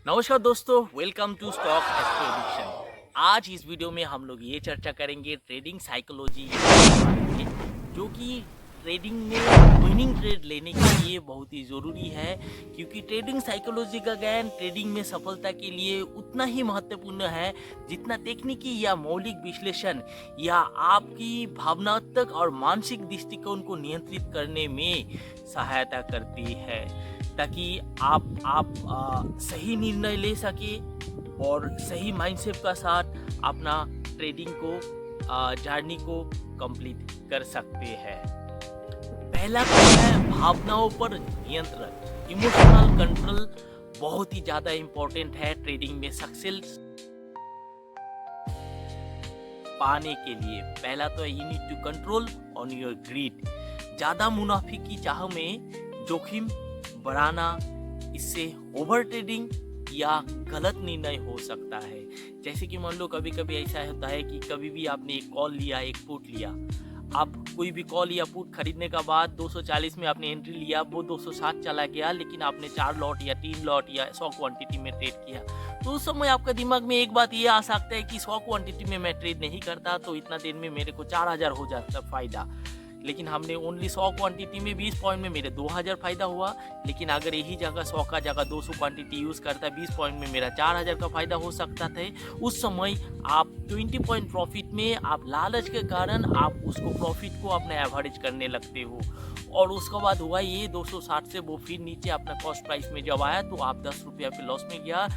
नमस्कार दोस्तों, welcome to stock एस्ट्रोडिक्शन। आज इस वीडियो में हम लोग ये चर्चा करेंगे ट्रेडिंग साइकोलॉजी के बारे में, जो कि ट्रेडिंग में विनिंग ट्रेड लेने के लिए बहुत ही ज़रूरी है। क्योंकि ट्रेडिंग साइकोलॉजी का ज्ञान ट्रेडिंग में सफलता के लिए उतना ही महत्वपूर्ण है जितना तकनीकी या मौलिक विश्लेषण या आपकी भावनात्मक और मानसिक दृष्टिकोण को नियंत्रित करने में सहायता करती है, ताकि आप सही निर्णय ले सके और सही माइंडसेट का साथ अपना ट्रेडिंग को जर्नी को कंप्लीट कर सकते हैं। पहला तो है भावनाओं पर नियंत्रण। इमोशनल कंट्रोल बहुत ही ज़्यादा इम्पोर्टेंट है ट्रेडिंग में सक्सेस पाने के लिए। पहला तो है you need to control on your greed. ज़्यादा मुनाफे की चाह में जोखिम बढ़ाना, इससे ओवर ट्रेडिंग या गलत निर्णय हो सकता है। जैसे कि मान लो कभी कभी ऐसा होता है कि कभी भी आपने एक कॉल लिया, एक पुट लिया, आप कोई भी कॉल या पुट खरीदने का बाद 240 में आपने एंट्री लिया, वो 260 चला गया, लेकिन आपने 4 लॉट या 3 लॉट या 100 क्वांटिटी में ट्रेड किया। तो उस समय आपका दिमाग में एक बात ये आ सकता है कि 100 क्वांटिटी में मैं ट्रेड नहीं करता तो इतना देर में मेरे को 4000 हो जाता फ़ायदा, लेकिन हमने ओनली 100 क्वांटिटी में 20 पॉइंट में मेरे 2000 फायदा हुआ। लेकिन अगर यही जगह 100 का जगह 200 क्वांटिटी यूज़ करता 20 पॉइंट में मेरा 4000 का फायदा हो सकता था। उस समय आप 20 पॉइंट प्रॉफिट में आप लालच के कारण आप उसको प्रॉफिट को अपने एवरेज करने लगते हो, और उसके बाद हुआ ये 260 से वो फिर नीचे अपना कॉस्ट प्राइस में जब आया तो आप 10 रुपया पे लॉस में गया।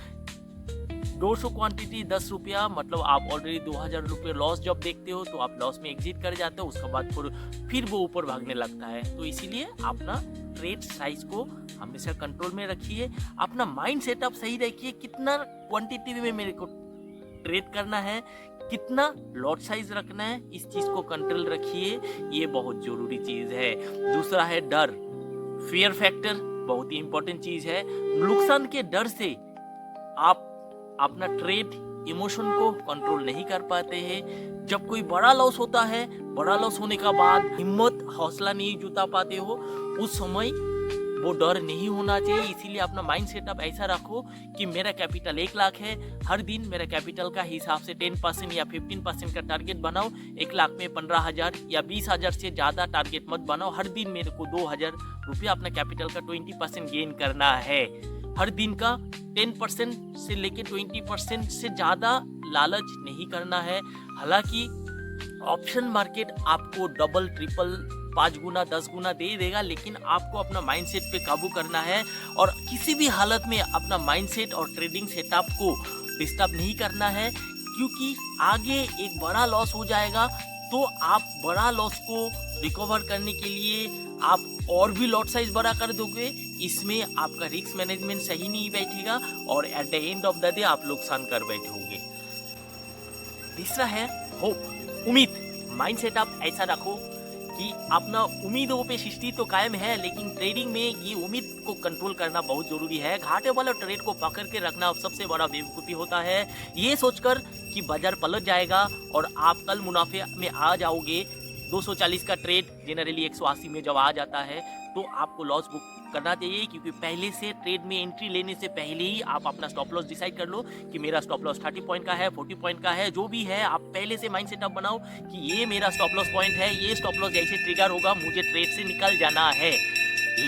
200 क्वांटिटी 10 रुपया, मतलब आप ऑलरेडी 2000 रुपये लॉस जब देखते हो तो आप लॉस में एग्जिट कर जाते हो। उसके बाद फिर वो ऊपर भागने लगता है। तो इसीलिए अपना ट्रेड साइज को हमेशा कंट्रोल में रखिए, अपना माइंड सेटअप सही रखिए। कितना क्वांटिटी में मेरे को ट्रेड करना है, कितना लॉट साइज रखना है, इस चीज़ को कंट्रोल रखिए, ये बहुत ज़रूरी चीज़ है। दूसरा है डर, फियर फैक्टर, बहुत ही इंपॉर्टेंट चीज़ है। नुकसान के डर से आप अपना ट्रेड इमोशन को कंट्रोल नहीं कर पाते हैं। जब कोई बड़ा लॉस होता है, बड़ा लॉस होने का बाद हिम्मत हौसला नहीं जुटा पाते हो, उस समय वो डर नहीं होना चाहिए। इसीलिए अपना माइंड सेटअप ऐसा रखो कि मेरा कैपिटल 1 लाख है, हर दिन मेरा कैपिटल का हिसाब से 10% या 15% का टारगेट बनाओ। 1 लाख में 15,000 या 20,000 से ज़्यादा टारगेट मत बनाओ। हर दिन मेरे को 2,000 रुपया अपना कैपिटल का 20% गेन करना है। हर दिन का 10% से लेके 20% से ज़्यादा लालच नहीं करना है। हालांकि ऑप्शन मार्केट आपको डबल ट्रिपल 5 गुना 10 गुना दे देगा, लेकिन आपको अपना माइंडसेट पे काबू करना है और किसी भी हालत में अपना माइंडसेट और ट्रेडिंग सेटअप को डिस्टर्ब नहीं करना है। क्योंकि आगे एक बड़ा लॉस हो जाएगा तो आप बड़ा लॉस को रिकवर करने के लिए आप और भी लॉट साइज बड़ा कर दोगे। इसमें आपका रिस्क मैनेजमेंट सही नहीं बैठेगा और eight the end of the day आप नुकसान कर बैठोगे। तीसरा है होप, उम्मीद। माइंड सेटअप ऐसा रखो कि अपना उम्मीदों पे सृष्टि तो कायम है, लेकिन ट्रेडिंग में ये उम्मीद को कंट्रोल करना बहुत जरूरी है। घाटे वाला ट्रेड को पकड़ के रखना सबसे बड़ा बेवकूफ़ी होता है। ये सोचकर कि बाजार पलट जाएगा और आप कल मुनाफे में आ जाओगे। 240 का ट्रेड जनरली 180 में जब आ जाता है तो आपको लॉस बुक करना चाहिए, क्योंकि पहले से ट्रेड में एंट्री लेने से पहले ही आप अपना स्टॉप लॉस डिसाइड कर लो कि मेरा स्टॉप लॉस 30 पॉइंट का है, 40 पॉइंट का है, जो भी है आप पहले से माइंड सेटअप बनाओ कि ये मेरा स्टॉप लॉस पॉइंट है, ये स्टॉप लॉस जैसे ट्रिगर होगा मुझे ट्रेड से निकल जाना है।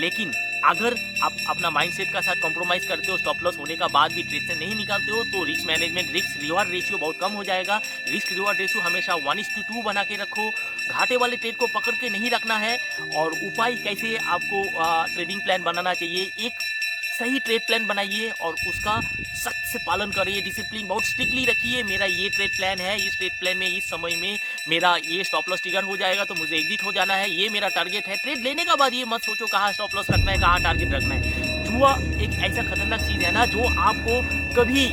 लेकिन अगर आप अपना माइंडसेट का साथ कॉम्प्रोमाइज़ करते हो, स्टॉप लॉस होने का बाद भी ट्रेड से नहीं निकालते हो, तो risk management, risk reward ratio बहुत कम हो जाएगा। रिस्क रिवार्ड रेशियो हमेशा 1:2 बना के रखो। घाटे वाले ट्रेड को पकड़ के नहीं रखना है। और उपाय कैसे आपको ट्रेडिंग प्लान बनाना चाहिए, एक सही ट्रेड प्लान बनाइए और उसका सख्त से पालन करिए। डिसिप्लिन बहुत स्ट्रिक्टली रखिए। मेरा ये ट्रेड प्लान है, इस ट्रेड प्लान में इस समय में मेरा ये स्टॉप लॉस ट्रिगर हो जाएगा तो मुझे एग्जिट हो जाना है, ये मेरा टारगेट है। ट्रेड लेने का बाद ये मत सोचो कहाँ स्टॉप लॉस रखना है, कहाँ टारगेट रखना है। जुआ एक ऐसा खतरनाक चीज़ है ना, जो आपको कभी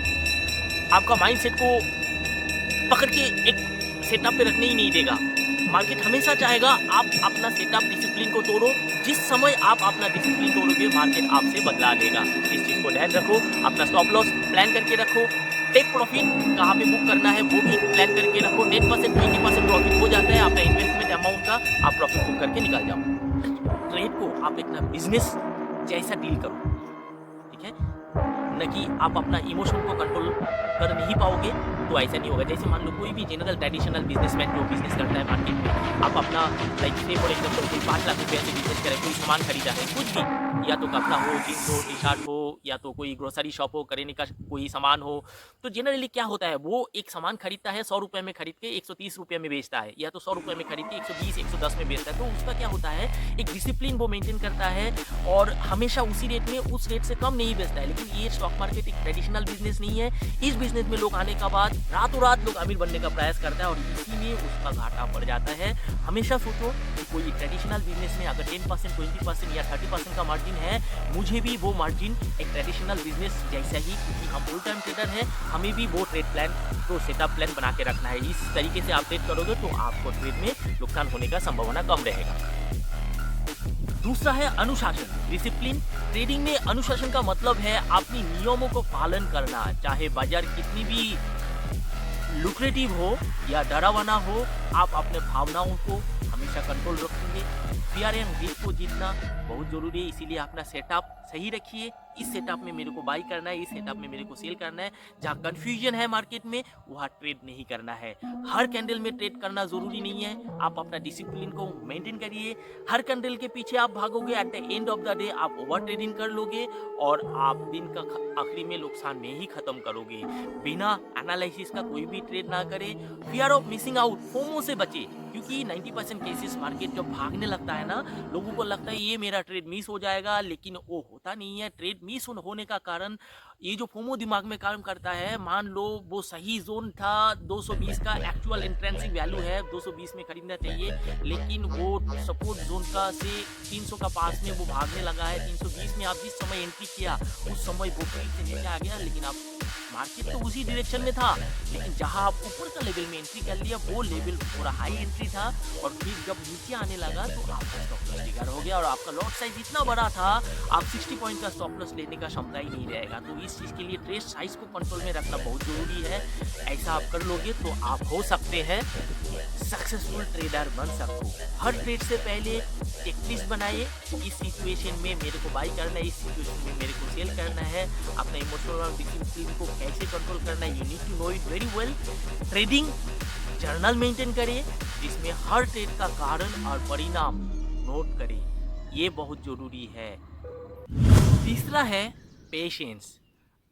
आपका माइंडसेट को पकड़ के एक सेटअप पे रखने ही नहीं देगा। मार्केट हमेशा चाहेगा आप अपना सेटअप डिसिप्लिन को तोड़ो। जिस समय आप अपना डिसिप्लिन तोड़ोगे मार्केट आपसे बदला लेगा। इस चीज़ को ध्यान रखो। अपना स्टॉप लॉस प्लान करके रखो। टेक प्रॉफिट कहाँ पे बुक करना है वो भी प्लान करके रखो। 10% 20% प्रॉफिट हो जाता है आपका इन्वेस्टमेंट अमाउंट का, आप प्रॉफिट बुक करके निकल जाओ। ट्रेड को आप एक बिजनेस जैसा डील करो, ठीक है। न कि आप अपना इमोशन को कंट्रोल कर नहीं पाओगे तो ऐसा नहीं होगा। जैसे मान लो कोई भी जनरल ट्रेडिशनल बिजनेसमैन जो बिजनेस करता है मार्केट में, आप अपना लाइक से फॉर एग्जाम्पल कोई 5 लाख रुपये से बिजनेस करे, कोई सामान खरीदा है, कुछ भी, या तो कपड़ा हो, जीन्स हो, टी शर्ट हो, या तो कोई ग्रोसरी शॉप हो, करेने का कोई सामान हो, तो जनरली क्या होता है, वो एक सामान खरीदता है 100 रुपये में खरीद के 130 रुपये में बेचता है, या तो 100 रुपये में खरीद के 120 110 में बेचता है। तो उसका क्या होता है, एक डिसिप्लिन वो मेंटेन करता है और हमेशा उसी रेट में, उस रेट से कम नहीं बेचता है। लेकिन ये स्टॉक मार्केट एक ट्रेडिशनल बिजनेस नहीं है। इस बिजनेस में लोग आने का बाद रातों रात लोग अमीर बनने का प्रयास करता है और इसी में उसका घाटा पड़ जाता है। हमेशा सोचो कि कोई ट्रेडिशनल बिजनेस में अगर 10%, 20% या 30% का मार्जिन है, मुझे भी वो मार्जिन एक ट्रेडिशनल बिजनेस जैसा ही, क्योंकि हम फुल टाइम ट्रेडर हैं, हमें भी वो ट्रेड प्लान, तो सेटअप प्लान बना के रखना है। इस तरीके से आप ट्रेड करोगे तो आपको ट्रेड में नुकसान होने का संभावना कम रहेगा। दूसरा है अनुशासन, डिसिप्लिन। ट्रेडिंग में अनुशासन का मतलब है अपनी नियमों को पालन करना, चाहे बाजार कितनी भी लुक्रेटिव हो या डरावना हो, आप अपने भावनाओं को हमेशा कंट्रोल रखेंगे। फियर एंड ग्रीड को जीतना बहुत जरूरी है, इसीलिए अपना सेटअप सही रखिए। इस सेटअप में मेरे को बाई करना है, इस सेटअप में मेरे को सेल करना है। जहाँ कंफ्यूजन है मार्केट में वहाँ ट्रेड नहीं करना है। हर कैंडल में ट्रेड करना जरूरी नहीं है, आप अपना डिसिप्लिन को मेंटेन करिए। हर कैंडल के पीछे आप भागोगे, at the end of the day आप ओवर ट्रेडिंग कर लोगे और आप दिन का आखिरी में नुकसान में ही खत्म करोगे। बिना एनालिसिस का कोई भी ट्रेड ना करें। Fear of missing out, FOMO से बचे, क्योंकि 90% केसेस मार्केट जब भागने लगता है ना, लोगों को लगता है ये मेरा ट्रेड मिस हो जाएगा, लेकिन वो होता नहीं है। ट्रेड मिस होने का कारण ये जो फोमो दिमाग में काम करता है, मान लो वो सही जोन था 220 का, एक्चुअल इंट्रेंसिक वैल्यू है 220 में खरीदना चाहिए, लेकिन वो सपोर्ट जोन का से 300 का पास में वो भागने लगा है। 320 में आप जिस समय एंट्री किया उस समय वो कहीं से नीचे आ गया, लेकिन आप मार्केट तो उसी डायरेक्शन में था, लेकिन जहां आप ऊपर का लेवल में एंट्री कर लिया वो लेवल थोड़ा हाई एंट्री था, और फिर जब नीचे आने लगा तो आपका स्टॉप लॉस ट्रिगर हो गया और आपका लॉट साइज इतना बड़ा था, आप 60 पॉइंट का स्टॉप लॉस लेने का क्षमता ही नहीं रहेगा। तो इस चीज के लिए ट्रेड साइज को कंट्रोल में रखना बहुत जरूरी है। ऐसा आप कर लोगे तो आप हो सकते हैं सक्सेसफुल ट्रेडर बन सको। हर ट्रेड से पहले चेकलिस्ट बनाइए, इस सिचुएशन में मेरे को बाई करना है, इस सिचुएशन में मेरे को सेल करना है। अपना इमोशनल डिसिप्लिन को कैसे कंट्रोल करना है, you need to know it very well. Trading journal maintain करिए जिसमें हर ट्रेड का कारण और परिणाम नोट करें, ये बहुत जरूरी है। तीसरा है पेशेंस।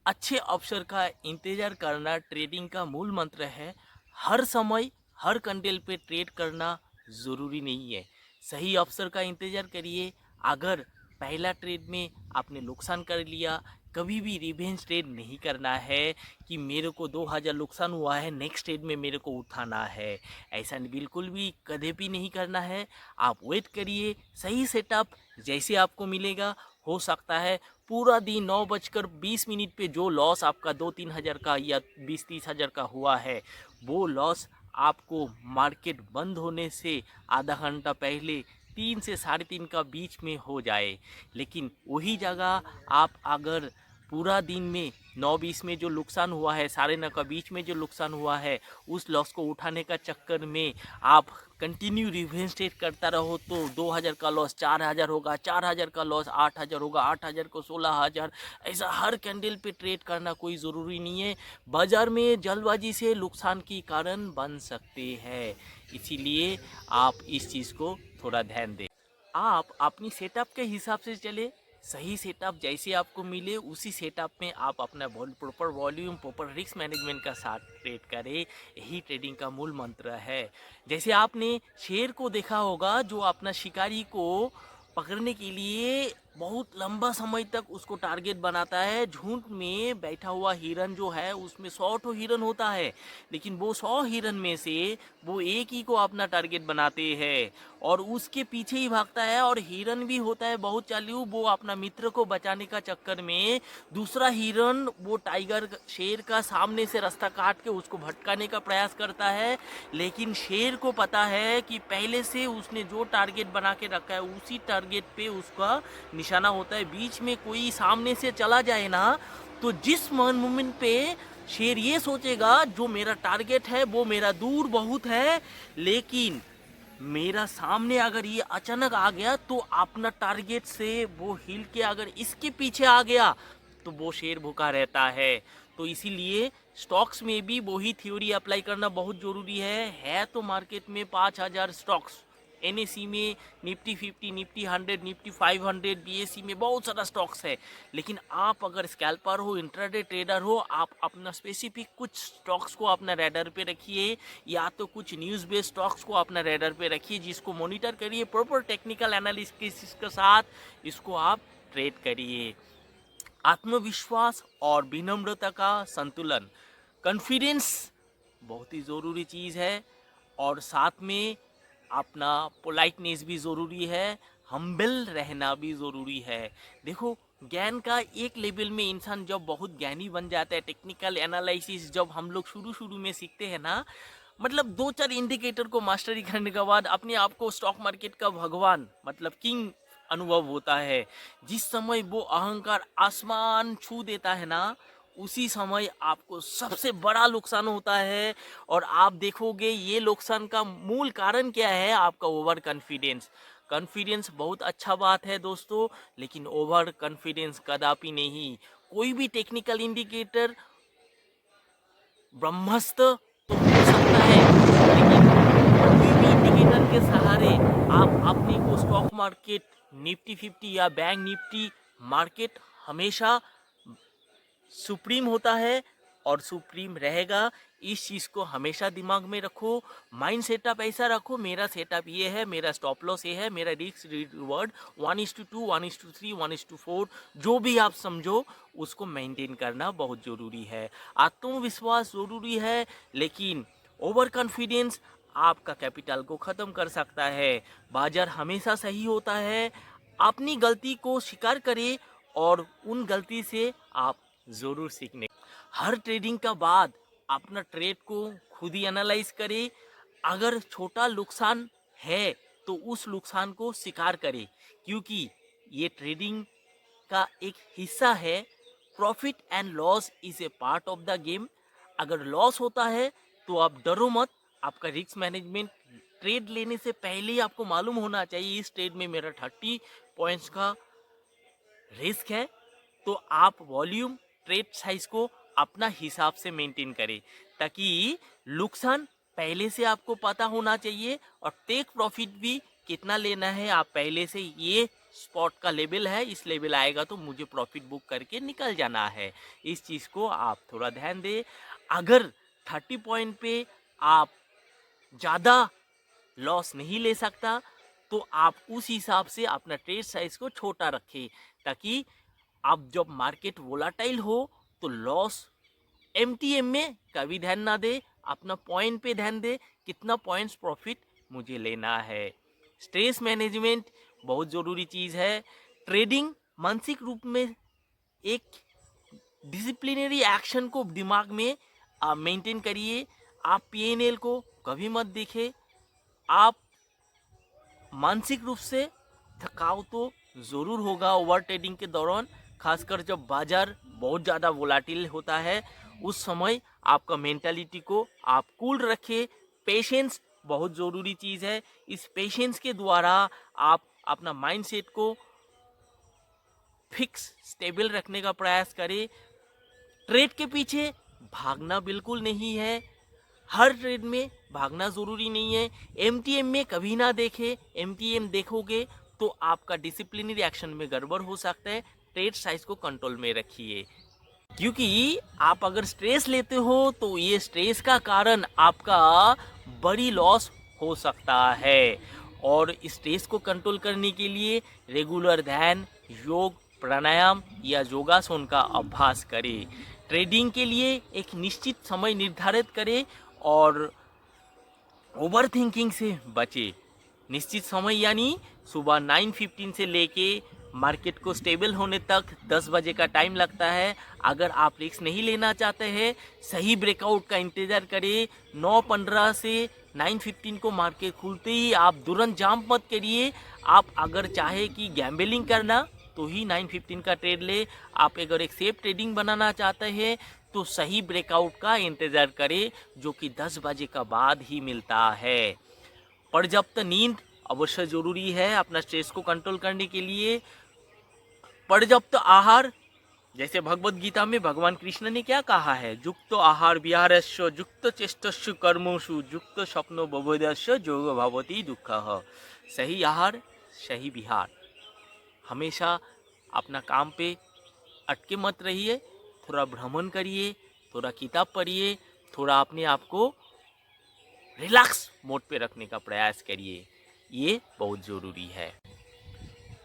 अच्छे अवसर का इंतजार करना ट्रेडिंग का मूल मंत्र है। हर समय हर कैंडल पे ट्रेड करना ज़रूरी नहीं है, सही अवसर का इंतजार करिए। अगर पहला ट्रेड में आपने नुकसान कर लिया, कभी भी रिवेंज ट्रेड नहीं करना है कि मेरे को 2000 नुकसान हुआ है, नेक्स्ट ट्रेड में मेरे को उठाना है, ऐसा बिल्कुल भी कभी भी नहीं करना है। आप वेट करिए, सही सेटअप जैसे आपको मिलेगा, हो सकता है पूरा दिन 9:20 पे जो लॉस आपका 2-3 हज़ार का या 20-30 हज़ार का हुआ है, वो लॉस आपको मार्केट बंद होने से आधा घंटा पहले 3 से 3:30 का बीच में हो जाए। लेकिन वही जगह आप अगर पूरा दिन में 9:20 में जो नुकसान हुआ है, 9:30 का बीच में जो नुकसान हुआ है, उस लॉस को उठाने का चक्कर में आप कंटिन्यू रिवेंज ट्रेड करता रहो तो 2000 का लॉस 4000 होगा, 4000 का लॉस 8000 होगा, 8000 को 16000। ऐसा हर कैंडल पे ट्रेड करना कोई ज़रूरी नहीं है। बाजार में जल्दबाजी से नुकसान के कारण बन सकते हैं, इसीलिए आप इस चीज़ को थोड़ा ध्यान दें। आप अपनी सेटअप के हिसाब से चले, सही सेटअप जैसे आपको मिले उसी सेटअप में आप अपना proper volume, proper risk management का साथ ट्रेड करें, यही ट्रेडिंग का मूल मंत्र है। जैसे आपने शेर को देखा होगा जो अपना शिकारी को पकड़ने के लिए बहुत लंबा समय तक उसको टारगेट बनाता है। झुंड में बैठा हुआ हिरन जो है उसमें 100 ठो हिरन होता है, लेकिन वो 100 हिरन में से वो एक ही को अपना टारगेट बनाते हैं और उसके पीछे ही भागता है। और हिरन भी होता है बहुत चालू, वो अपना मित्र को बचाने का चक्कर में दूसरा हिरन वो टाइगर शेर का सामने से रास्ता काट के उसको भटकाने का प्रयास करता है। लेकिन शेर को पता है कि पहले से उसने जो टारगेट बना के रखा है उसी टारगेट पे उसका निशाना होता है। बीच में कोई सामने से चला जाए ना, तो जिस मोमेंट पे शेर ये सोचेगा जो मेरा टारगेट है वो मेरा दूर बहुत है, लेकिन मेरा सामने अगर ये अचानक आ गया तो अपना टारगेट से वो हिल के अगर इसके पीछे आ गया तो वो शेयर भूखा रहता है। तो इसीलिए स्टॉक्स में भी वही थ्योरी अप्लाई करना बहुत ज़रूरी है तो मार्केट में 5,000 स्टॉक्स, एनएसई में निफ्टी 50, निफ्टी 100, निफ्टी 500, बीएसई में बहुत सारा स्टॉक्स है। लेकिन आप अगर स्कैल्पर हो, इंट्राडे ट्रेडर हो, आप अपना स्पेसिफिक कुछ स्टॉक्स को अपना रैडर पे रखिए, या तो कुछ न्यूज़ बेस्ड स्टॉक्स को अपना रैडर पे रखिए, जिसको मॉनिटर करिए प्रॉपर टेक्निकल एनालिसिस के साथ, इसको आप ट्रेड करिए। आत्मविश्वास और विनम्रता का संतुलन, कॉन्फिडेंस बहुत ही ज़रूरी चीज़ है, और साथ में अपना पोलाइटनेस भी ज़रूरी है, हम्बल रहना भी ज़रूरी है। देखो, ज्ञान का एक लेवल में इंसान जब बहुत ज्ञानी बन जाता है, टेक्निकल एनालिसिस जब हम लोग शुरू शुरू में सीखते हैं ना, मतलब 2-4 इंडिकेटर को मास्टरी करने के बाद अपने आप को स्टॉक मार्केट का भगवान मतलब किंग अनुभव होता है। जिस समय वो अहंकार आसमान छू देता है ना, उसी समय आपको सबसे बड़ा नुकसान होता है। और आप देखोगे ये नुकसान का मूल कारण क्या है, आपका ओवर कॉन्फिडेंस। कॉन्फिडेंस बहुत अच्छा बात है दोस्तों, लेकिन ओवर कॉन्फिडेंस कदापि नहीं। कोई भी टेक्निकल इंडिकेटर ब्रह्मास्त्र तो हो सकता है, लेकिन कोई भी इंडिकेटर के सहारे आप अपने को स्टॉक मार्केट, निफ्टी 50 या बैंक निफ्टी मार्केट हमेशा सुप्रीम होता है और सुप्रीम रहेगा। इस चीज़ को हमेशा दिमाग में रखो। माइंड सेटअप ऐसा रखो, मेरा सेटअप ये है, मेरा स्टॉप लॉस ये है, मेरा रिस्क रिवॉर्ड 1:2, 1:3, 1:4, जो भी आप समझो उसको मेंटेन करना बहुत ज़रूरी है। आत्मविश्वास ज़रूरी है, लेकिन ओवर कॉन्फिडेंस आपका कैपिटल को ख़त्म कर सकता है। बाजार हमेशा सही होता है। अपनी गलती को स्वीकार करें और उन गलती से आप ज़रूर सीखने। हर ट्रेडिंग का बाद अपना ट्रेड को खुद ही एनालाइज करें। अगर छोटा नुकसान है तो उस नुकसान को स्वीकार करें, क्योंकि ये ट्रेडिंग का एक हिस्सा है। Profit and loss is a part of the game. अगर लॉस होता है तो आप डरो मत। आपका रिस्क मैनेजमेंट ट्रेड लेने से पहले ही आपको मालूम होना चाहिए, इस ट्रेड में मेरा 30 पॉइंट्स का रिस्क है। तो आप वॉल्यूम, ट्रेड साइज को अपना हिसाब से मेंटेन करें, ताकि नुकसान पहले से आपको पता होना चाहिए, और टेक प्रॉफिट भी कितना लेना है आप पहले से, ये स्पॉट का लेवल है, इस लेवल आएगा तो मुझे प्रॉफिट बुक करके निकल जाना है। इस चीज़ को आप थोड़ा ध्यान दें। अगर 30 पॉइंट पे आप ज़्यादा लॉस नहीं ले सकता तो आप उस हिसाब से अपना ट्रेड साइज को छोटा रखें, ताकि आप जब मार्केट वोलाटाइल हो तो लॉस एमटीएम में कभी ध्यान ना दे, अपना पॉइंट पे ध्यान दे, कितना पॉइंट्स प्रॉफिट मुझे लेना है। स्ट्रेस मैनेजमेंट बहुत ज़रूरी चीज़ है। ट्रेडिंग मानसिक रूप में एक डिसिप्लिनरी एक्शन को दिमाग में मेंटेन करिए। आप पीएनएल को कभी मत देखें। आप मानसिक रूप से थकाव तो ज़रूर होगा ओवर ट्रेडिंग के दौरान, खासकर जब बाजार बहुत ज़्यादा वोलाटिल होता है। उस समय आपका मेंटालिटी को आप कूल रखें। पेशेंस बहुत ज़रूरी चीज़ है। इस पेशेंस के द्वारा आप अपना माइंडसेट को फिक्स, स्टेबल रखने का प्रयास करें। ट्रेड के पीछे भागना बिल्कुल नहीं है। हर ट्रेड में भागना ज़रूरी नहीं है। एमटीएम में कभी ना देखें। एमटीएम देखोगे तो आपका डिसिप्लिनरी एक्शन में गड़बड़ हो सकता है। ट्रेड साइज को कंट्रोल में रखिए, क्योंकि आप अगर स्ट्रेस लेते हो तो ये स्ट्रेस का कारण आपका बड़ी लॉस हो सकता है। और स्ट्रेस को कंट्रोल करने के लिए रेगुलर ध्यान, योग, प्राणायाम या योगासन का अभ्यास करें। ट्रेडिंग के लिए एक निश्चित समय निर्धारित करें और ओवर थिंकिंग से बचे। निश्चित समय यानी सुबह 9:15 से लेके मार्केट को स्टेबल होने तक 10 बजे का टाइम लगता है। अगर आप रिस्क नहीं लेना चाहते हैं, सही ब्रेकआउट का इंतज़ार करिए। 9:15 से 9:15 को मार्केट खुलते ही आप तुरंत जंप मत करिए। आप अगर चाहे कि गैम्बलिंग करना तो ही 9:15 का ट्रेड ले। आप अगर एक सेफ ट्रेडिंग बनाना चाहते हैं तो सही ब्रेकआउट का इंतज़ार करें, जो कि 10 बजे का बाद ही मिलता है। पर्याप्त नींद अवश्य ज़रूरी है अपना स्ट्रेस को कंट्रोल करने के लिए। पर्याप्त आहार जैसे भगवत गीता में भगवान कृष्ण ने क्या कहा है, युक्त आहार विहारस्य युक्त चेष्टस्य कर्मसु युक्त स्वप्नो बोधस्य योग भवति दुःखः। सही आहार सही विहार, हमेशा अपना काम पे अटके मत रहिए, थोड़ा भ्रमण करिए, थोड़ा किताब पढ़िए, थोड़ा अपने आप को रिलैक्स मोड पे रखने का प्रयास करिए, ये बहुत ज़रूरी है।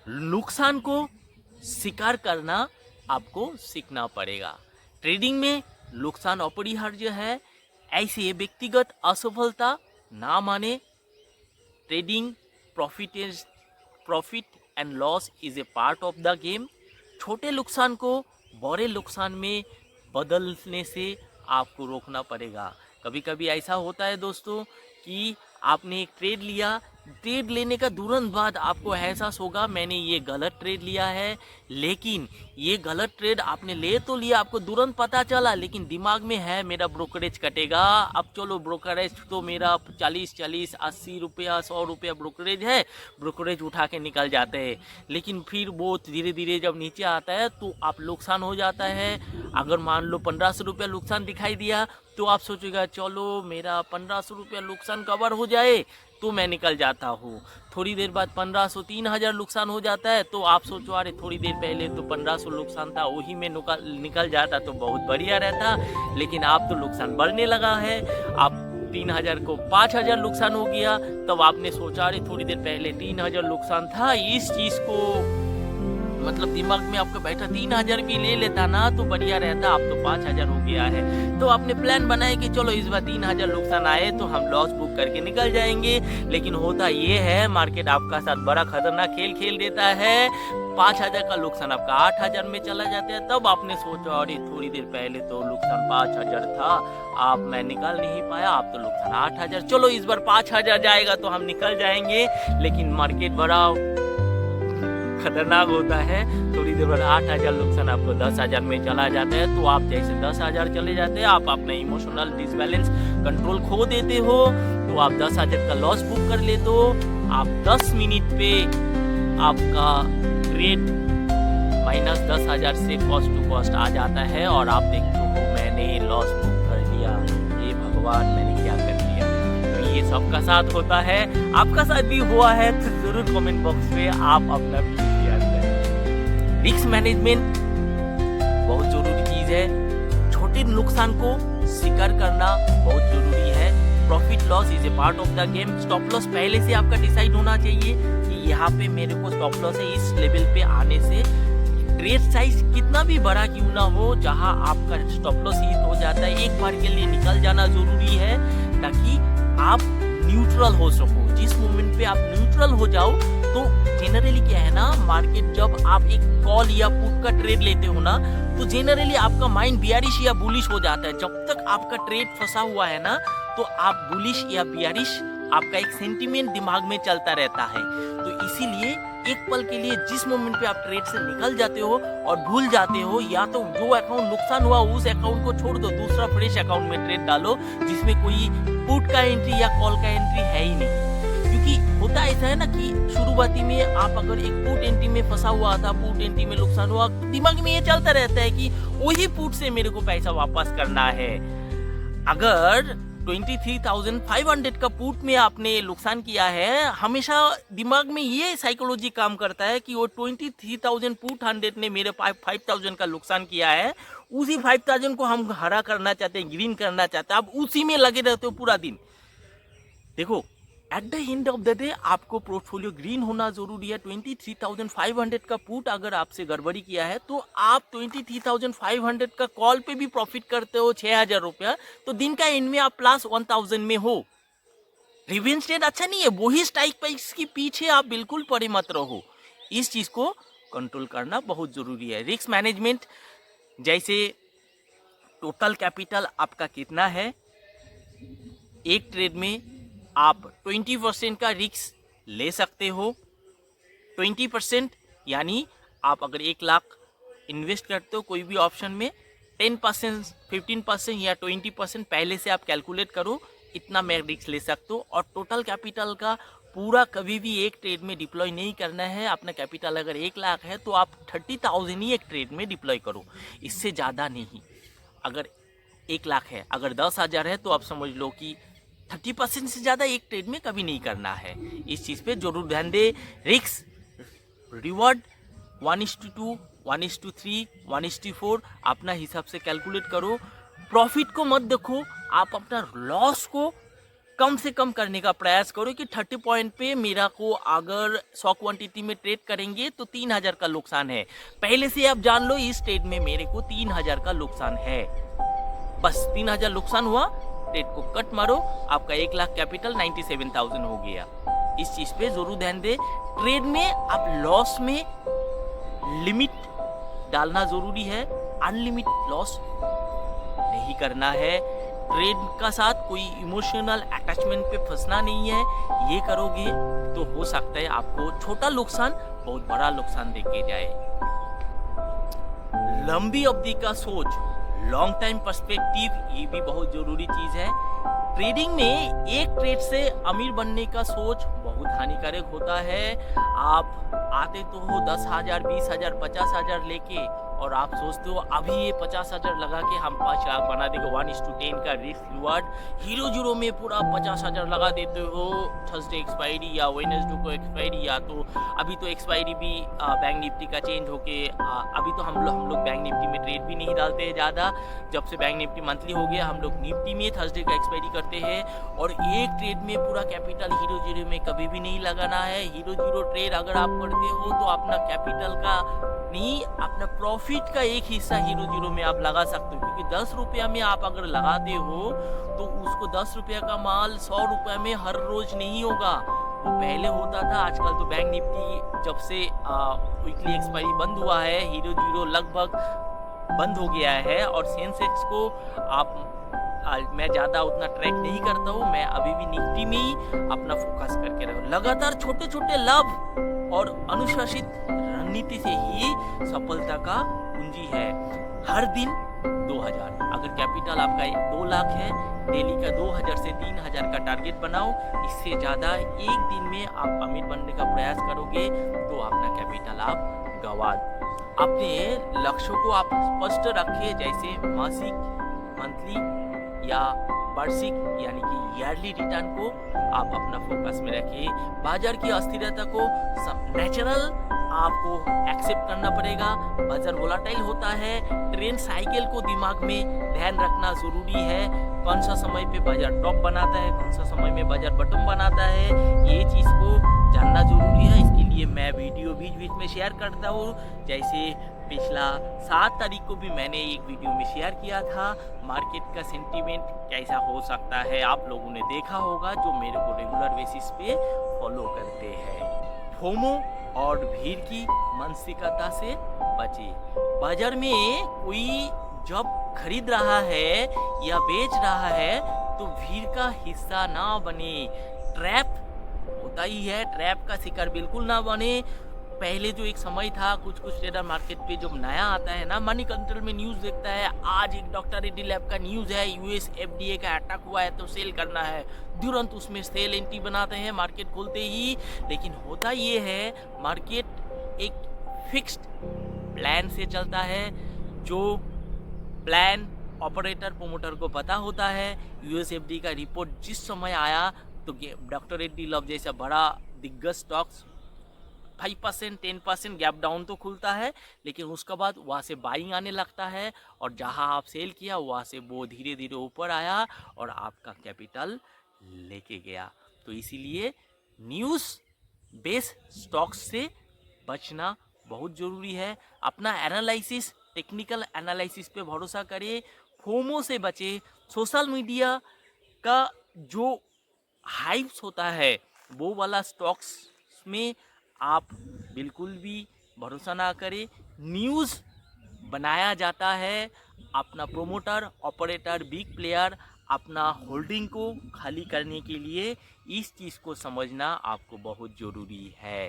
नुकसान को स्वीकार करना आपको सीखना पड़ेगा। ट्रेडिंग में नुकसान अपरिहार्य है, ऐसे व्यक्तिगत असफलता ना माने। Trading profit and loss is a part of the game. छोटे नुकसान को बड़े नुकसान में बदलने से आपको रोकना पड़ेगा। कभी कभी ऐसा होता है दोस्तों कि आपने एक ट्रेड लिया, ट्रेड लेने का तुरंत बाद आपको एहसास होगा मैंने ये गलत ट्रेड लिया है, लेकिन ये गलत ट्रेड आपने ले तो लिया, आपको तुरंत पता चला, लेकिन दिमाग में है मेरा ब्रोकरेज कटेगा। अब चलो ब्रोकरेज तो मेरा 40 80 रुपया 100 रुपया ब्रोकरेज है, ब्रोकरेज उठा के निकल जाते हैं, लेकिन फिर वो धीरे धीरे जब नीचे आता है तो आप नुकसान हो जाता है। अगर मान लो 1500 रुपया नुकसान दिखाई दिया तो आप सोचेगा चलो मेरा 1500 रुपया नुकसान कवर हो जाए तो मैं निकल जाता हूँ। थोड़ी देर बाद 1500 3000 नुकसान हो जाता है तो आप सोचो अरे थोड़ी देर पहले तो 1500 नुकसान था, वही में निकल जाता तो बहुत बढ़िया रहता, लेकिन आप तो नुकसान बढ़ने लगा है। आप 3000 को 5000 नुकसान हो गया, तब आपने सोचा अरे थोड़ी देर पहले 3000 नुकसान था, इस चीज़ को मतलब दिमाग में आपका बैठा 3000 भी ले लेता ना तो बढ़िया रहता, आप तो 5000 हो गया है। तो आपने प्लान बनाया कि चलो इस बार 3000 नुकसान आए तो हम लॉस बुक करके निकल जाएंगे, लेकिन होता ये है मार्केट आपका साथ बड़ा खतरनाक खेल खेल देता है। 5000 का नुकसान आपका 8000 में चला जाता है, तब आपने सोचा अरे थोड़ी देर पहले तो नुकसान 5000 था, आप मैं निकाल नहीं पाया, आप तो नुकसान 8000, चलो इस बार 5000 जाएगा तो हम निकल जाएंगे, लेकिन मार्केट बड़ा खतरनाक होता है। थोड़ी देर बाद 8000 नुकसान आपको 10000 में चला जाता है, तो आप जैसे 10000 चले जाते हैं, आप अपना इमोशनल डिसबैलेंस कंट्रोल खो देते हो, तो आप 10000 का लॉस बुक कर लेते हो। आप 10 मिनट पे आपका ट्रेड -10,000 से कॉस्ट टू कॉस्ट आ जाता है और आप देखते हो मैंने लॉस बुक कर लिया, हे भगवान मैंने क्या कर लिया। तो ये सबका साथ होता है, आपका साथ भी हुआ है तो जरूर कमेंट बॉक्स पे आप अपना शेयर करें। रिस्क मैनेजमेंट बहुत जरूरी चीज है, छोटे नुकसान को स्वीकार करना बहुत जरूरी है। Profit loss is a part of the game. Stop loss पहले से आपका डिसाइड होना चाहिए कि यहाँ पे मेरे को स्टॉप लॉस है, इस लेवल पे आने से ट्रेड साइज कितना भी बड़ा क्यों ना हो, जहाँ आपका स्टॉप लॉस हिट हो जाता है एक बार के लिए निकल जाना जरूरी है, ताकि आप न्यूट्रल हो सको। जिस मोमेंट पे आप न्यूट्रल हो जाओ तो जनरली क्या है ना, मार्केट जब आप एक कॉल या पुट का ट्रेड लेते हो ना, तो जनरली आपका माइंड बियरिश या बुलिश हो जाता है। जब तक आपका ट्रेड फंसा हुआ है ना, तो आप बुलिश या बियरिश आपका एक सेंटीमेंट दिमाग में चलता रहता है। तो इसीलिए एक पल के लिए जिस मोमेंट पे आप ट्रेड से निकल जाते हो और भूल जाते हो, या तो जो अकाउंट नुकसान हुआ उस अकाउंट को छोड़ दो, दूसरा फ्रेश अकाउंट में ट्रेड डालो जिसमें कोई पुट का एंट्री या कॉल का एंट्री है ही नहीं। क्योंकि होता ऐसा है ना कि शुरुआती में आप अगर एक पुट एंट्री में फंसा हुआ था, पुट एंट्री में नुकसान हुआ, दिमाग में ये चलता रहता है कि वही पुट से मेरे को पैसा वापस करना है। अगर 23,500 का पुट में आपने नुकसान किया है, हमेशा दिमाग में ये साइकोलॉजी काम करता है कि वो 23,000 पुट 100 ने मेरे 5,000 का नुकसान किया है, उसी 5,000 को हम हरा करना चाहते हैं, ग्रीन करना चाहते हैं। आप उसी में लगे रहते हो पूरा दिन। देखो eight the end of the day आपको पोर्टफोलियो ग्रीन होना जरूरी है। 23,500 का पुट अगर आपसे गड़बड़ी किया है तो आप 23,500 का कॉल पे भी प्रॉफिट करते हो 6,000 रुपया, तो दिन का एंड में आप +1,000 में हो। रिवेंज ट्रेड अच्छा नहीं है, वही स्ट्राइक प्राइस के पीछे आप बिल्कुल पड़े मत रहो। इस चीज को कंट्रोल करना बहुत जरूरी है। रिस्क मैनेजमेंट जैसे टोटल कैपिटल आपका कितना है, एक ट्रेड में आप 20% का रिस्क ले सकते हो। 20% यानी आप अगर 1 लाख इन्वेस्ट करते हो कोई भी ऑप्शन में, 10%, 15% या 20% पहले से आप कैलकुलेट करो, इतना मैं रिस्क ले सकते हो। और टोटल कैपिटल का पूरा कभी भी एक ट्रेड में डिप्लॉय नहीं करना है। अपना कैपिटल अगर 1 लाख है तो आप 30,000 ही एक ट्रेड में डिप्लॉय करो, इससे ज़्यादा नहीं। अगर 1 लाख है, अगर 10,000 है तो आप समझ लो कि 30% से ज़्यादा एक ट्रेड में कभी नहीं करना है। इस चीज़ पे जरूर ध्यान दे। रिस्क रिवॉर्ड 1:2, 1:3, 1:4 अपना हिसाब से कैलकुलेट करो। प्रॉफिट को मत देखो, आप अपना लॉस को कम से कम करने का प्रयास करो कि 30 पॉइंट पे मेरा को अगर 100 क्वांटिटी में ट्रेड करेंगे तो 3,000 का नुकसान है। पहले से आप जान लो इस ट्रेड में मेरे को 3,000 का नुकसान है, बस 3,000 नुकसान हुआ, ट्रेड को कट मारो, आपका 1 लाख कैपिटल 97,000 हो गया। इस चीज पे जरूर ध्यान दे। ट्रेड में आप लॉस में लिमिट डालना जरूरी है, अनलिमिटेड लॉस नहीं करना है। ट्रेड का साथ कोई इमोशनल अटैचमेंट पे फंसना नहीं है। ये करोगे तो हो सकता है आपको छोटा नुकसान बहुत बड़ा नुकसान देके जाए। लंबी अवधि का सोच, लॉन्ग टाइम पर्सपेक्टिव, ये भी बहुत जरूरी चीज है। ट्रेडिंग में एक ट्रेड से अमीर बनने का सोच बहुत हानिकारक होता है। आप आते तो हो 10,000, 20,000, 50,000 लेके, और आप सोचते हो अभी ये 50,000 लगा के हम 5 लाख बना देंगे। 1:10 का रिस्क रिवार्ड, हीरो जीरो में पूरा 50,000 लगा देते हो। थर्सडे एक्सपायरी या वेडनेसडे को एक्सपायरी, या तो अभी तो एक्सपायरी भी बैंक निफ्टी का चेंज होके अभी तो हम लोग बैंक निफ्टी में ट्रेड भी नहीं डालते हैं ज़्यादा। जब से बैंक निफ्टी मंथली हो गया हम लोग निफ्टी में थर्सडे का एक्सपायरी करते हैं। और एक ट्रेड में पूरा कैपिटल हीरो जीरो में कभी भी नहीं लगाना है। हीरो जीरो ट्रेड अगर आप करते हो तो अपना कैपिटल का नहीं, अपना प्रॉफिट का एक हिस्सा हीरो जीरो में आप लगा सकते हो, क्योंकि 10 रुपया में आप अगर लगाते हो तो उसको 10 रुपया का माल 100 रुपया में हर रोज नहीं होगा। वो पहले होता था, आजकल तो बैंक निफ्टी जब से वीकली एक्सपायरी बंद हुआ है, हीरो जीरो लगभग बंद हो गया है। और सेंसेक्स को मैं ज़्यादा उतना ट्रैक नहीं करता हूँ, मैं अभी भी निफ्टी में ही अपना फोकस करके रहूँ। लगातार छोटे छोटे लाभ और अनुशासित रणनीति से ही सफलता का कुंजी है। हर दिन 2,000, अगर कैपिटल आपका 2 लाख है, डेली का 2,000 से 3,000 का टारगेट बनाओ। इससे ज़्यादा एक दिन में आप अमीर बनने का प्रयास करोगे तो अपना कैपिटल आप गवा। अपने लक्ष्यों को आप स्पष्ट रखिए, जैसे मासिक, मंथली या वार्षिक यानी कि ईयरली रिटर्न को आप अपना फोकस में रखिए। बाजार की अस्थिरता को नेचुरल आपको एक्सेप्ट करना पड़ेगा। बाजार वोलाटाइल होता है, ट्रेंड साइकिल को दिमाग में ध्यान रखना जरूरी है। कौन सा समय पे बाजार टॉप बनाता है, कौन सा समय में बाजार बॉटम बनाता है, ये चीज़ को जानना जरूरी है। इसके लिए मैं वीडियो बीच बीच में शेयर करता हूँ। जैसे पिछला 7 तारीख को भी मैंने एक वीडियो में शेयर किया था, मार्केट का सेंटीमेंट कैसा हो सकता है, आप लोगों ने देखा होगा जो मेरे को रेगुलर बेसिस पे फॉलो करते हैं। फोमो और भीड़ की मानसिकता से बचे। बाजार में कोई जब खरीद रहा है या बेच रहा है तो भीड़ का हिस्सा ना बने। ट्रैप होता ही है, ट्रैप का शिकार बिल्कुल ना बने। पहले जो एक समय था, कुछ ट्रेडर मार्केट पे जब नया आता है ना, मनी कंट्रोल में न्यूज़ देखता है, आज एक डॉक्टर रेड्डी लैब का न्यूज़ है, यूएस एफडीए का अटैक हुआ है तो सेल करना है, तुरंत उसमें सेल एंट्री बनाते हैं मार्केट खोलते ही। लेकिन होता ये है, मार्केट एक फिक्स्ड प्लान से चलता है, जो प्लान ऑपरेटर प्रोमोटर को पता होता है। यूएस एफडी का रिपोर्ट जिस समय आया तो डॉक्टर रेड्डी लैब जैसा बड़ा दिग्गज स्टॉक्स 5%, 10% गैप डाउन तो खुलता है, लेकिन उसके बाद वहाँ से बाइंग आने लगता है, और जहाँ आप सेल किया वहाँ से वो धीरे धीरे ऊपर आया और आपका कैपिटल लेके गया। तो इसीलिए न्यूज़ बेस स्टॉक्स से बचना बहुत ज़रूरी है। अपना एनालिसिस, टेक्निकल एनालिसिस पे भरोसा करें, फोमो से बचे। सोशल मीडिया का जो हाइप्स होता है वो वाला स्टॉक्स में आप बिल्कुल भी भरोसा ना करें। न्यूज़ बनाया जाता है, अपना प्रोमोटर, ऑपरेटर, बिग प्लेयर अपना होल्डिंग को खाली करने के लिए। इस चीज़ को समझना आपको बहुत ज़रूरी है।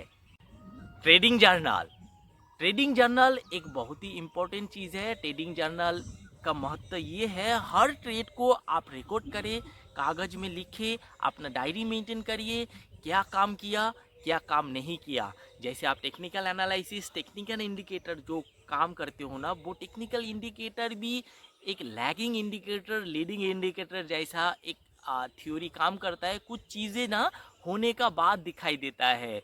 ट्रेडिंग जर्नल, ट्रेडिंग जर्नल एक बहुत ही इम्पोर्टेंट चीज़ है। ट्रेडिंग जर्नल का महत्व ये है, हर ट्रेड को आप रिकॉर्ड करें, कागज़ में लिखें, अपना डायरी मेंटेन करिए। क्या काम किया, क्या काम नहीं किया। जैसे आप टेक्निकल एनालिसिस, टेक्निकल इंडिकेटर जो काम करते हो ना, वो टेक्निकल इंडिकेटर भी एक लैगिंग इंडिकेटर, लीडिंग इंडिकेटर जैसा एक थ्योरी काम करता है। कुछ चीज़ें ना होने का बाद दिखाई देता है।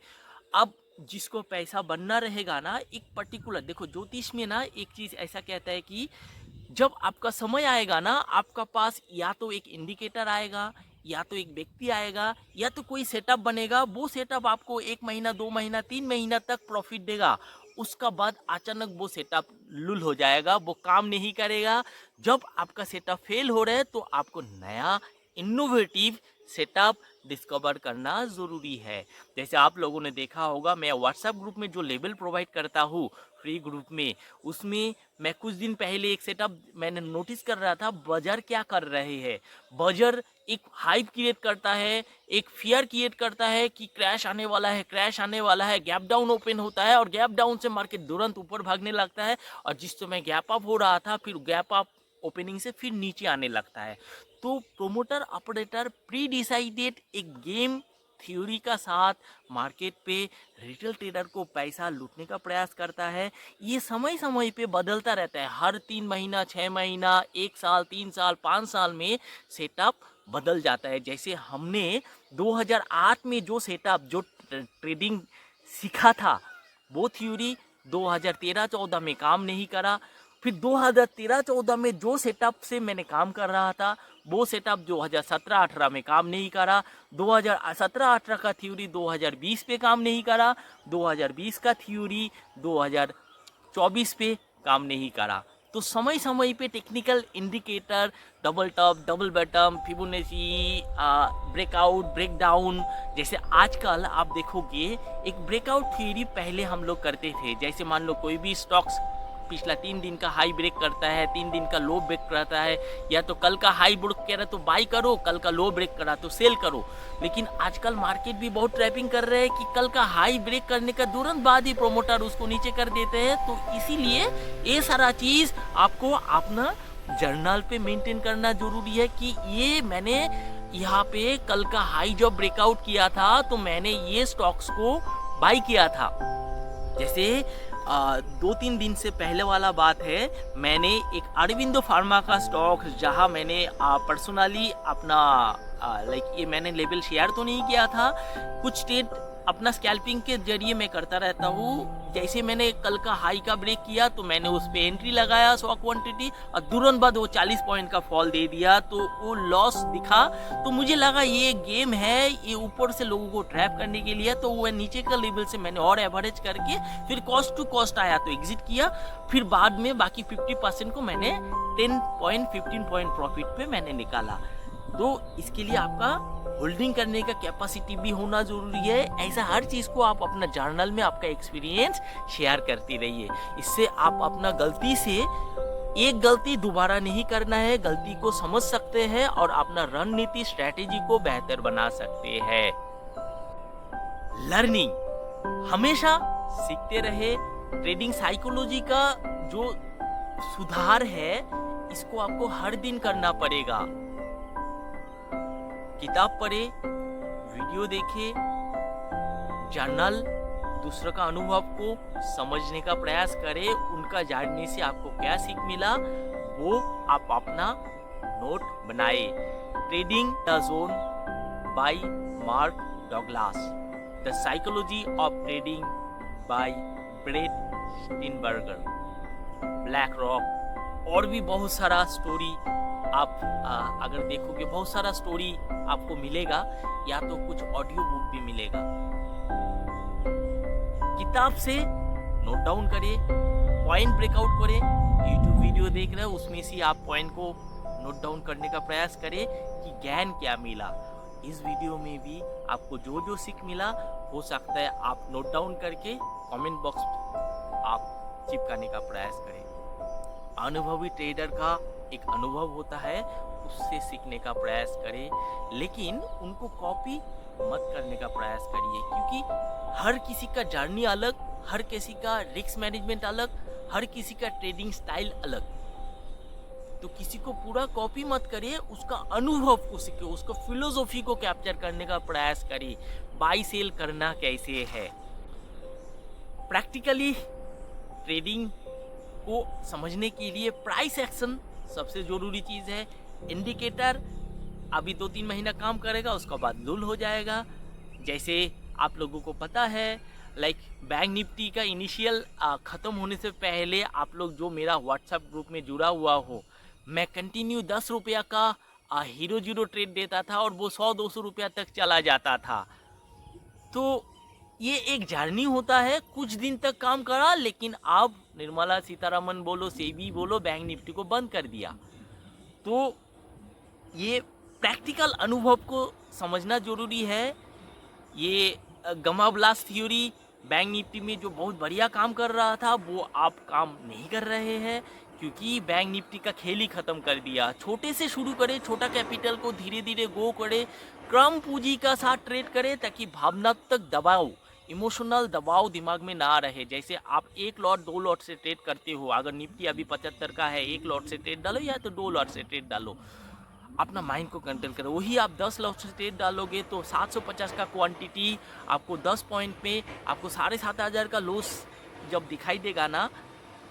अब जिसको पैसा बनना रहेगा ना, एक पर्टिकुलर देखो ज्योतिष में ना एक चीज़ ऐसा कहता है कि जब आपका समय आएगा ना, आपका पास या तो एक इंडिकेटर आएगा, या तो एक व्यक्ति आएगा, या तो कोई सेटअप बनेगा। वो सेटअप आपको 1 महीना, 2 महीना, 3 महीना तक प्रॉफिट देगा। उसका बाद अचानक वो सेटअप लुल हो जाएगा, वो काम नहीं करेगा। जब आपका सेटअप फेल हो रहा है तो आपको नया इनोवेटिव सेटअप डिस्कवर करना ज़रूरी है। जैसे आप लोगों ने देखा होगा, मैं व्हाट्सएप ग्रुप में जो लेवल प्रोवाइड करता हूँ फ्री ग्रुप में, उसमें मैं कुछ दिन पहले एक सेटअप मैंने नोटिस कर रहा था। बजर क्या कर रहे हैं, बजर एक हाइप क्रिएट करता है, एक फियर क्रिएट करता है कि क्रैश आने वाला है, क्रैश आने वाला है। गैप डाउन ओपन होता है और गैप डाउन से मार्केट तुरंत ऊपर भागने लगता है, और जिस समय गैप अप हो रहा था फिर गैप अप ओपनिंग से फिर नीचे आने लगता है। तो प्रोमोटर ऑपरेटर प्री डिसाइडेड एक गेम थ्योरी का साथ मार्केट पे रिटेल ट्रेडर को पैसा लूटने का प्रयास करता है। ये समय समय पे बदलता रहता है। हर 3 महीना, 6 महीना, 1 साल, 3 साल, 5 साल में सेटअप बदल जाता है। जैसे हमने 2008 में जो सेटअप, जो ट्रेडिंग सीखा था, वो थ्योरी 2013-14 में काम नहीं करा। फिर 2013-14 में जो सेटअप से मैंने काम कर रहा था, वो सेटअप 2017-18 में काम नहीं करा। 2017-18 का थ्योरी 2020 पे काम नहीं करा। 2020 का थ्योरी 2024 पे काम नहीं करा। तो समय समय पे technical indicator, double top, double bottom, Fibonacci, breakout, breakdown, जैसे आजकल आप देखोगे एक ब्रेकआउट थ्योरी पहले हम लोग करते थे। जैसे मान लो कोई भी स्टॉक्स पिछला 3 दिन का हाई ब्रेक करता है, 3 दिन का लो ब्रेक करता है, या तो कल का हाई ब्रेक करा तो बाई करो, कल का लो ब्रेक करा तो सेल करो। लेकिन आजकल मार्केट भी बहुत ट्रैपिंग कर रहे हैं कि कल का हाई ब्रेक करने का तुरंत बाद ही प्रोमोटर उसको नीचे कर देते हैं। तो इसीलिए ये सारा चीज़ आपको अपना जर्नल पे मेंटेन करना जरूरी है कि ये मैंने यहाँ पे कल का हाई जब ब्रेकआउट किया था तो मैंने ये स्टॉक्स को बाई किया था। जैसे 2-3 दिन से पहले वाला बात है, मैंने एक अरविंदो फार्मा का स्टॉक, जहां मैंने पर्सनली अपना लाइक ये मैंने लेवल शेयर तो नहीं किया था, कुछ ट्रेड अपना स्कैल्पिंग के जरिए मैं करता रहता हूँ। जैसे मैंने कल का हाई का ब्रेक किया तो मैंने उस पर एंट्री लगाया 100 क्वांटिटी, और तुरंत बाद वो 40 पॉइंट का फॉल दे दिया, तो वो लॉस दिखा। तो मुझे लगा ये गेम है, ये ऊपर से लोगों को ट्रैप करने के लिए। तो वो नीचे का लेवल से मैंने और एवरेज करके फिर कॉस्ट टू कॉस्ट आया तो एग्जिट किया। फिर बाद में बाकी 50% को मैंने 10 पॉइंट, 15 पॉइंट प्रॉफिट पे मैंने निकाला। तो इसके लिए आपका होल्डिंग करने का कैपेसिटी भी होना जरूरी है। ऐसा हर चीज को आप अपना जर्नल में आपका एक्सपीरियंस शेयर करते रहिए। इससे आप अपना गलती से एक गलती दोबारा नहीं करना है, गलती को समझ सकते हैं और अपना रणनीति, स्ट्रेटेजी को बेहतर बना सकते हैं। लर्निंग, हमेशा सीखते रहे। ट्रेडिंग साइकोलॉजी का जो सुधार है, इसको आपको हर दिन करना पड़ेगा। किताब पढ़े, वीडियो देखे, जर्नल, दूसरों का अनुभव को समझने का प्रयास करें। उनका जानने से आपको क्या सीख मिला वो आप अपना नोट बनाए। Trading the zone by Mark Douglas, the psychology of trading by Brett Steenbarger, BlackRock, और भी बहुत सारा स्टोरी आप अगर देखोगे बहुत सारा स्टोरी आपको मिलेगा, या तो कुछ ऑडियो बुक भी मिलेगा। किताब से नोट डाउन करें, पॉइंट ब्रेकआउट करें। यूट्यूब वीडियो देख रहे हो उसमें से आप पॉइंट को नोट डाउन करने का प्रयास करें कि ज्ञान क्या मिला। इस वीडियो में भी आपको जो जो सीख मिला हो सकता है आप नोट डाउन करके कमेंट बॉक्स आप चिपकाने का प्रयास करें। अनुभवी ट्रेडर का एक अनुभव होता है, उससे सीखने का प्रयास करें, लेकिन उनको कॉपी मत करने का प्रयास करिए, क्योंकि हर किसी का जर्नी अलग, हर किसी का रिस्क मैनेजमेंट अलग, हर किसी का ट्रेडिंग स्टाइल अलग। तो किसी को पूरा कॉपी मत करिए, उसका अनुभव को सीखिए, उसका फिलोसॉफी को कैप्चर करने का प्रयास करिए। बाई सेल करना कैसे है, प्रैक्टिकली ट्रेडिंग को समझने के लिए प्राइस एक्शन सबसे ज़रूरी चीज़ है। इंडिकेटर अभी 2-3 महीना काम करेगा, उसका बाद लुल हो जाएगा। जैसे आप लोगों को पता है, लाइक बैंक निफ्टी का इनिशियल ख़त्म होने से पहले आप लोग जो मेरा व्हाट्सएप ग्रुप में जुड़ा हुआ हो, मैं कंटिन्यू 10 रुपया का हीरो जीरो ट्रेड देता था और वो 100-200 रुपया तक चला जाता था। तो ये एक जर्नी होता है, कुछ दिन तक काम करा, लेकिन अब निर्मला सीतारमन बोलो, सेबी बोलो, बैंक निफ्टी को बंद कर दिया। तो ये प्रैक्टिकल अनुभव को समझना जरूरी है। ये गमा ब्लास्ट थ्योरी बैंक निफ्टी में जो बहुत बढ़िया काम कर रहा था, वो आप काम नहीं कर रहे हैं, क्योंकि बैंक निफ्टी का खेल ही ख़त्म कर दिया। छोटे से शुरू करें, छोटा कैपिटल को धीरे धीरे गो करे, कम पूंजी का साथ ट्रेड करें, ताकि भावनात्मक दबाव, इमोशनल दबाव दिमाग में ना रहे। जैसे आप 1 लॉट 2 लॉट से ट्रेड करते हो, अगर निफ्टी अभी 75 का है, 1 लॉट से ट्रेड डालो या तो 2 लॉट से ट्रेड डालो, अपना माइंड को कंट्रोल करो। वही आप 10 लॉट से ट्रेड डालोगे तो 750 का क्वांटिटी आपको 10 पॉइंट में आपको 7,500 का लॉस जब दिखाई देगा ना,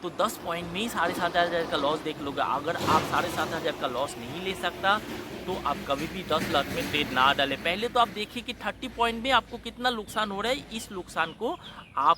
तो 10 पॉइंट में ही 7,500 का लॉस देख लोगे। अगर आप 7,500 का लॉस नहीं ले सकता तो आप कभी भी 10 लाख में ट्रेड ना डालें। पहले तो आप देखिए कि 30 पॉइंट में आपको कितना नुकसान हो रहा है। इस नुकसान को आप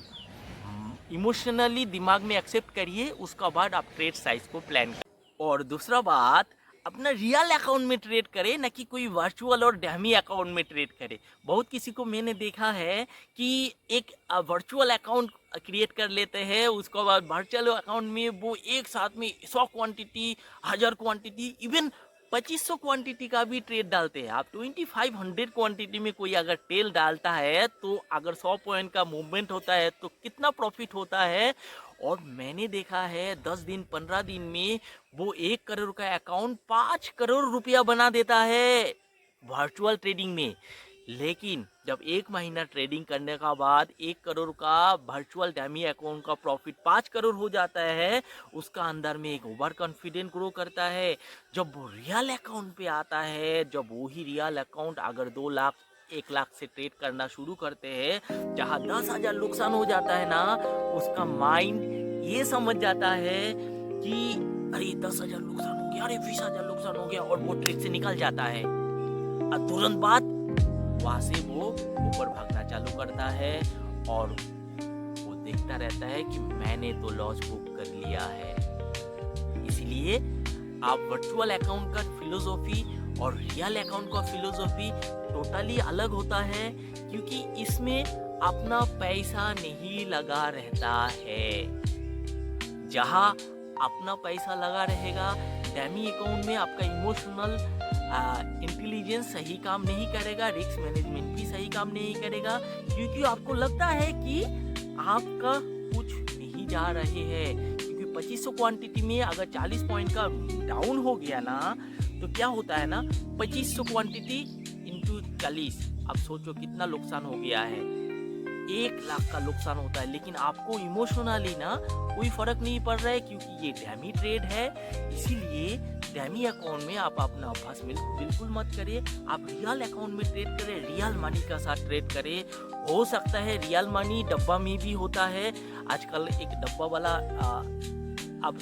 इमोशनली दिमाग में एक्सेप्ट करिए, उसका बाद आप ट्रेड साइज को प्लान करें। और दूसरा बात, अपना रियल अकाउंट में ट्रेड करे, ना कि कोई वर्चुअल और डैमी अकाउंट में ट्रेड करे। बहुत किसी को मैंने देखा है कि एक वर्चुअल अकाउंट क्रिएट कर लेते हैं, उसके बाद वर्चुअल अकाउंट में वो एक साथ में 100 क्वांटिटी, 1000 क्वांटिटी, इवन 2500 क्वांटिटी का भी ट्रेड डालते हैं। आप 2500 क्वांटिटी में कोई अगर टेल डालता है तो अगर 100 पॉइंट का मूवमेंट होता है तो कितना प्रॉफिट होता है। और मैंने देखा है 10 दिन 15 दिन में वो 1 करोड़ का अकाउंट 5 करोड़ रुपया बना देता है वर्चुअल ट्रेडिंग में। लेकिन जब 1 महीना ट्रेडिंग करने का बाद 1 करोड़ का वर्चुअल डैमी अकाउंट का प्रॉफिट 5 करोड़ हो जाता है, उसका अंदर में एक ओवर कॉन्फिडेंट ग्रो करता है। जब वो रियल अकाउंट पे आता है, जब वही रियल अकाउंट अगर 2 लाख 1 लाख से ट्रेड करना शुरू करते हैं, जहाँ 10,000 नुकसान हो जाता है ना, उसका माइंड ये समझ जाता है कि अरे 10,000 नुकसान हो गया, अरे 20,000 नुकसान हो गया, और वो ट्रेड से निकल जाता है। और तुरंत बाद वहां से वो ऊपर भागना चालू करता है और वो देखता रहता है कि मैंने तो लॉस बुक कर लिया है। इसलिए आप वर्चुअल अकाउंट का फिलोसॉफी और रियल अकाउंट का फिलोसॉफी टोटली अलग होता है, क्योंकि इसमें अपना पैसा नहीं लगा रहता है। जहां अपना पैसा लगा रहेगा, डैमी अकाउंट में आपका इमोशनल इंटेलिजेंस सही काम नहीं करेगा, रिस्क मैनेजमेंट भी सही काम नहीं करेगा, क्योंकि आपको लगता है कि आपका कुछ नहीं जा रहे हैं। क्योंकि 2500 क्वांटिटी में अगर 40 पॉइंट का डाउन हो गया ना, तो क्या होता है ना, 2500 क्वांटिटी इंटू 40, अब सोचो कितना नुकसान हो गया है। 1 लाख का नुकसान होता है। लेकिन आपको इमोशनली ना कोई फर्क नहीं पड़ रहा है, क्योंकि ये डैमी ट्रेड है। इसीलिए डैमी अकाउंट में आप अपना अभ्यास बिल्कुल मत करिए। आप रियल अकाउंट में ट्रेड करें, रियल मनी का साथ ट्रेड करें। हो सकता है रियल मनी डब्बा में भी होता है, आजकल एक डब्बा वाला अब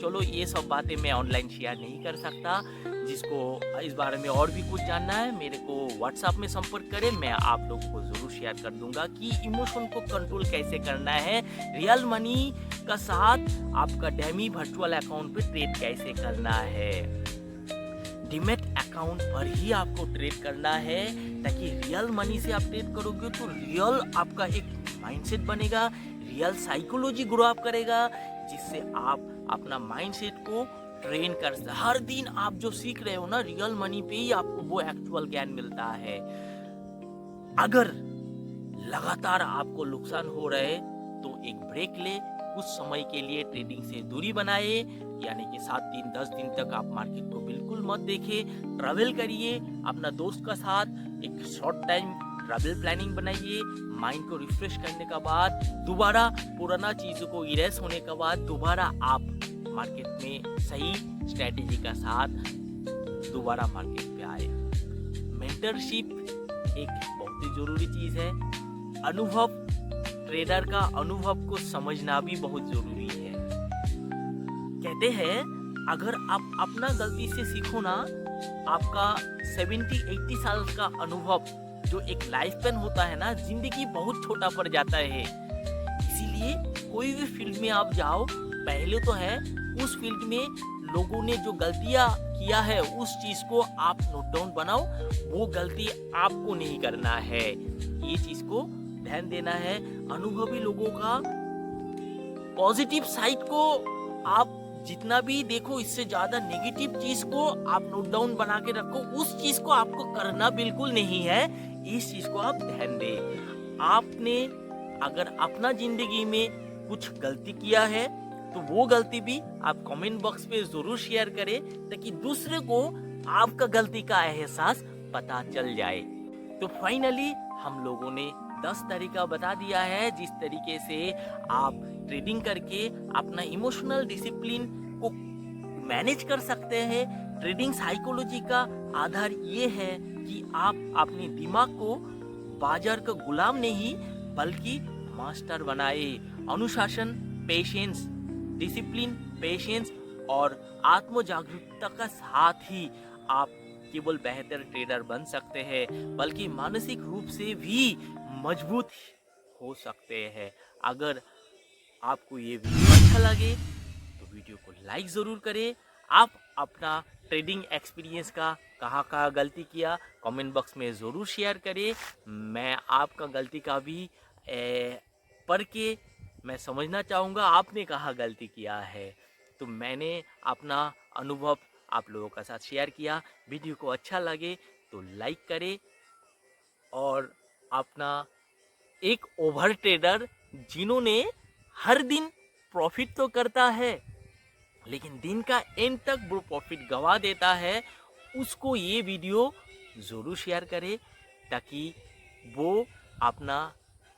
चलो ये सब बातें मैं ऑनलाइन शेयर नहीं कर सकता। जिसको इस बारे में और भी कुछ जानना है, मेरे को व्हाट्सएप में संपर्क करें, मैं आप लोगों को ज़रूर शेयर कर दूंगा कि इमोशन को कंट्रोल कैसे करना है, रियल मनी का साथ आपका डैमी वर्चुअल अकाउंट पे ट्रेड कैसे करना है। डीमैट अकाउंट पर ही आपको ट्रेड करना है, ताकि रियल मनी से आप ट्रेड करोगे तो रियल आपका एक माइंडसेट बनेगा, रियल साइकोलॉजी ग्रो अप करेगा, जिससे आप अपना माइंडसेट को ट्रेन कर हर दिन आप जो सीख रहे हो ना, रियल मनी पे ही आपको वो एक्चुअल ज्ञान मिलता है। अगर लगातार आपको नुकसान हो रहे तो एक ब्रेक ले, कुछ समय के लिए ट्रेडिंग से दूरी बनाए, यानी कि 7 दिन 10 दिन तक आप मार्केट को बिल्कुल मत देखे, ट्रैवल करिए अपना दोस्त का साथ, एक शॉर्ट टाइम ट्रैवल प्लानिंग बनाइए। माइंड को रिफ्रेश करने का बाद दोबारा पुराना चीज़ों को इरेज होने के बाद दोबारा आप मार्केट में सही स्ट्रेटेजी का साथ दोबारा मार्केट पे आए। मेंटरशिप एक बहुत ही जरूरी चीज है। अनुभव, ट्रेडर का अनुभव को समझना भी बहुत जरूरी है। कहते हैं अगर आप अपना गलती से सीखो ना, आपका 70-80 साल का अनुभव जो एक लाइफ स्पैन होता है ना, जिंदगी बहुत छोटा पड़ जाता है। इसीलिए कोई भी फील्ड में आप जाओ, पहले तो है उस फील्ड में लोगों ने जो गलतियां किया है उस चीज को आप नोट डाउन बनाओ। वो गलती आपको नहीं करना है, ये चीज को ध्यान देना है। अनुभवी लोगों का पॉजिटिव साइड को आप जितना भी देखो, इससे ज्यादा नेगेटिव चीज को आप नोट डाउन बना के रखो। उस चीज को आपको करना बिल्कुल नहीं है, इस चीज को आप ध्यान दे। आपने अगर अपना जिंदगी में कुछ गलती किया है तो वो गलती भी आप कमेंट बॉक्स पे जरूर शेयर करें, ताकि दूसरे को आपका गलती का एहसास पता चल जाए। तो फाइनली हम लोगों ने 10 तरीका बता दिया है जिस तरीके से आप ट्रेडिंग करके अपना इमोशनल डिसिप्लिन को मैनेज कर सकते हैं। ट्रेडिंग साइकोलॉजी का आधार ये है कि आप अपने दिमाग को बाजार का गुलाम नहीं बल्कि मास्टर बनाए। अनुशासन, पेशेंस, डिसिप्लिन, पेशेंस और आत्म जागरूकता का साथ ही आप केवल बेहतर ट्रेडर बन सकते हैं, बल्कि मानसिक रूप से भी मजबूत हो सकते हैं। अगर आपको ये वीडियो अच्छा लगे तो वीडियो को लाइक ज़रूर करें। आप अपना ट्रेडिंग एक्सपीरियंस का कहाँ गलती किया कमेंट बॉक्स में ज़रूर शेयर करें। मैं आपका गलती का भी पढ़ के मैं समझना चाहूँगा आपने कहाँ गलती किया है। तो मैंने अपना अनुभव आप लोगों के साथ शेयर किया। वीडियो को अच्छा लगे तो लाइक करें। और अपना एक ओवर ट्रेडर जिन्होंने हर दिन प्रॉफिट तो करता है लेकिन दिन का एंड तक वो प्रॉफिट गवा देता है, उसको ये वीडियो ज़रूर शेयर करें ताकि वो अपना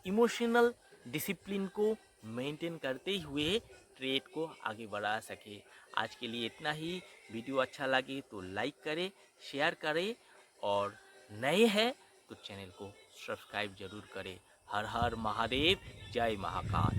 इमोशनल डिसिप्लिन को मेंटेन करते हुए ट्रेड को आगे बढ़ा सके। आज के लिए इतना ही। वीडियो अच्छा लगे तो लाइक करें, शेयर करें और नए हैं तो चैनल को सब्सक्राइब जरूर करें। हर हर महादेव, जय महाकाल।